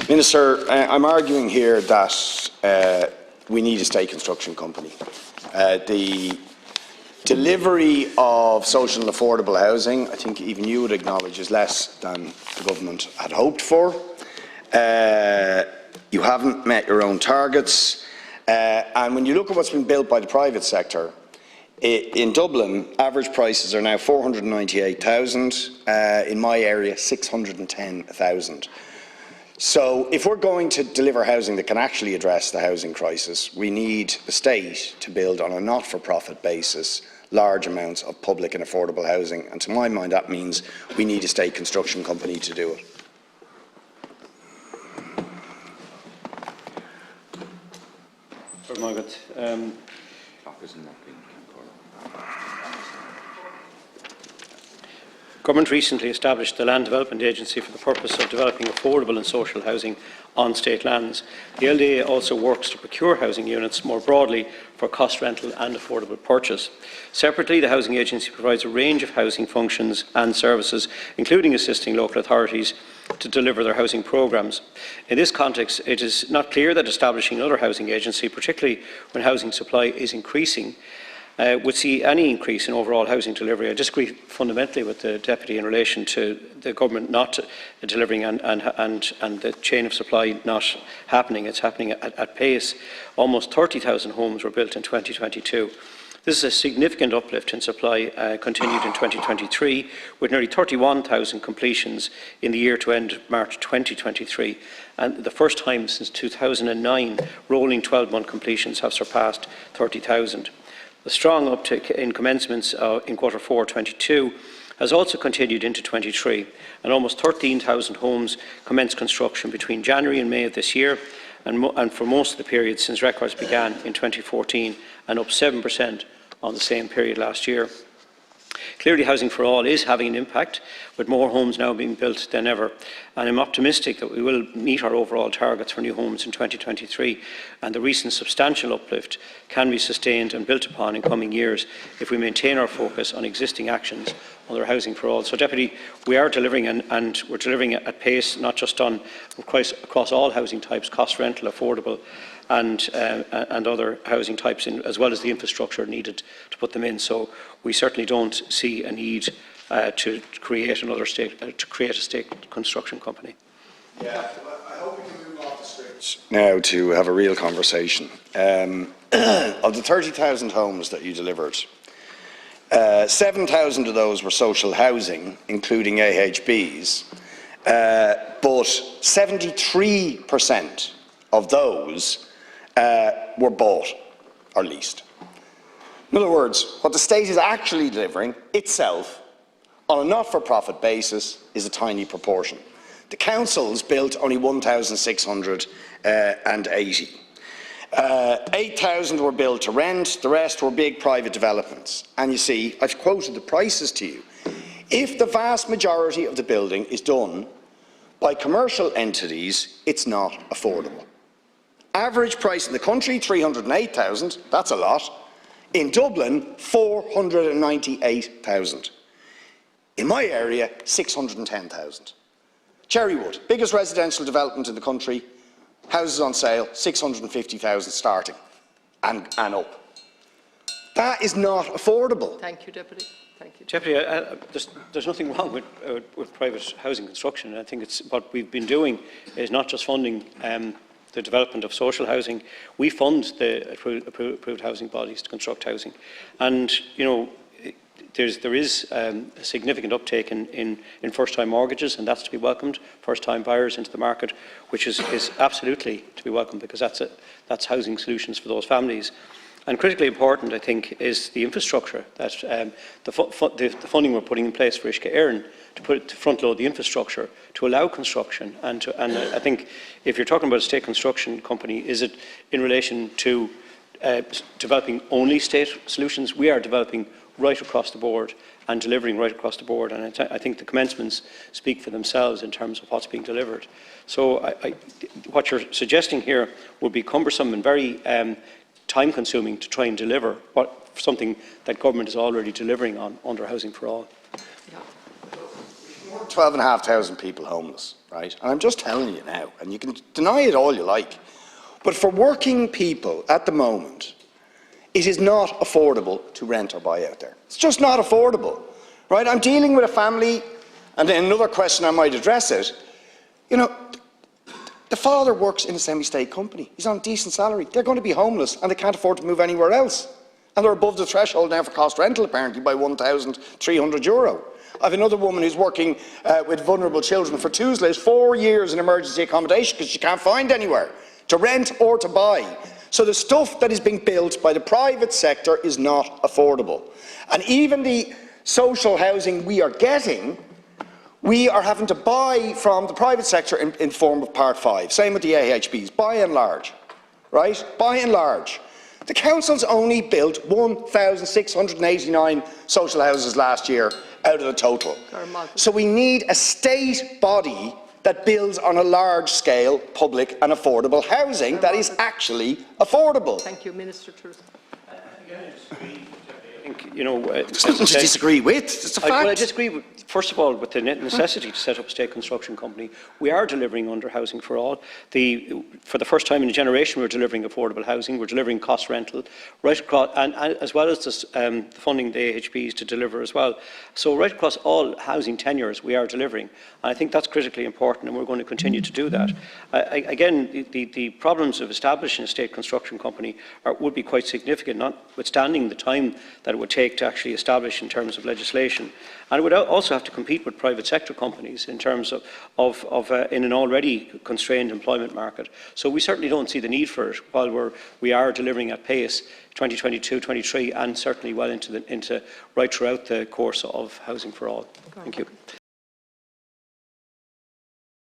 Minister, I'm arguing here that we need a state construction company. The delivery of social and affordable housing, I think even you would acknowledge, is less than the government had hoped for. You haven't met your own targets. And when you look at what's been built by the private sector, in Dublin, average prices are now 498,000. In my area, 610,000. So if we're going to deliver housing that can actually address the housing crisis, we need the state to build on a not-for-profit basis large amounts of public and affordable housing. And to my mind, that means we need a state construction company to do it. Government recently established the Land Development Agency for the purpose of developing affordable and social housing on state lands. The LDA also works to procure housing units more broadly for cost rental and affordable purchase. Separately, the Housing Agency provides a range of housing functions and services, including assisting local authorities to deliver their housing programmes. In this context, it is not clear that establishing another housing agency, particularly when housing supply is increasing, would see any increase in overall housing delivery. I disagree fundamentally with the Deputy in relation to the government not delivering and the chain of supply not happening. It's happening at pace. Almost 30,000 homes were built in 2022. This is a significant uplift in supply continued in 2023, with nearly 31,000 completions in the year to end March 2023, and the first time since 2009 rolling 12-month completions have surpassed 30,000. The strong uptick in commencements in Q4 22 has also continued into 23, and almost 13,000 homes commenced construction between January and May of this year, and for most of the period since records began in 2014, and up 7% on the same period last year. Clearly, Housing for All is having an impact, with more homes now being built than ever, and I'm optimistic that we will meet our overall targets for new homes in 2023, and the recent substantial uplift can be sustained and built upon in coming years if we maintain our focus on existing actions under Housing for All. So, Deputy, we are delivering, and we're delivering at pace, not just on across all housing types, cost rental, affordable, and other housing types, as well as the infrastructure needed to put them in. So we certainly don't see a need to create a state construction company. Yeah, I hope we can move off the script now to have a real conversation. Of the 30,000 homes that you delivered, 7,000 of those were social housing, including AHBs, but 73% of those were bought or leased. In other words, what the state is actually delivering itself on a not-for-profit basis is a tiny proportion. The councils built only 1,680. 8,000 were built to rent, the rest were big private developments. And you see, I've quoted the prices to you. If the vast majority of the building is done by commercial entities, it's not affordable. Average price in the country, 308,000, that's a lot. In Dublin, 498,000. In my area, 610,000. Cherrywood, biggest residential development in the country, houses on sale, 650,000 starting and up. That is not affordable. Thank you, Deputy. Thank you. Deputy, there's nothing wrong with private housing construction. I think it's what we've been doing is not just funding the development of social housing. We fund the approved housing bodies to construct housing, and you know there is a significant uptake in first-time mortgages, and that's to be welcomed. First-time buyers into the market, which is absolutely to be welcomed, because that's housing solutions for those families. And critically important, I think, is the infrastructure that the funding we're putting in place for Uisce Éireann to front-load the infrastructure to allow construction. And I think if you're talking about a state construction company, is it in relation to developing only state solutions? We are developing right across the board and delivering right across the board. And I think the commencements speak for themselves in terms of what's being delivered. So what you're suggesting here would be cumbersome and very time-consuming to try and deliver something that government is already delivering on under Housing for All. Yeah. 12,500 people homeless, right? And I'm just telling you now, and you can deny it all you like, but for working people at the moment, it is not affordable to rent or buy out there. It's just not affordable, right? I'm dealing with a family, and then another question I might address it, you know, the father works in a semi-state company. He's on a decent salary. They're going to be homeless and they can't afford to move anywhere else. And they're above the threshold now for cost rental, apparently, by €1,300. I have another woman who's working with vulnerable children for Tuesdays, 4 years in emergency accommodation because she can't find anywhere to rent or to buy. So the stuff that is being built by the private sector is not affordable. And even the social housing we are getting, we are having to buy from the private sector in form of Part 5. Same with the AHBs, by and large, right? By and large. The councils only built 1,689 social houses last year out of the total. So we need a state body that builds on a large scale public and affordable housing that is actually affordable. Thank you, Minister Trudeau. There's nothing to disagree with. It's a fact. I disagree, first of all, with the necessity to set up a state construction company. We are delivering under Housing for All. For the first time in a generation, we're delivering affordable housing. We're delivering cost rental, right across, and as well as this, the funding the AHPs to deliver as well. So right across all housing tenures, we are delivering. And I think that's critically important, and we're going to continue to do that. Again, the problems of establishing a state construction company would be quite significant, notwithstanding the time that it would take to actually establish in terms of legislation. And it would also have to compete with private sector companies in terms of in an already constrained employment market. So we certainly don't see the need for it while we are delivering at pace 2022-23 and certainly well into right throughout the course of Housing for All. Thank you.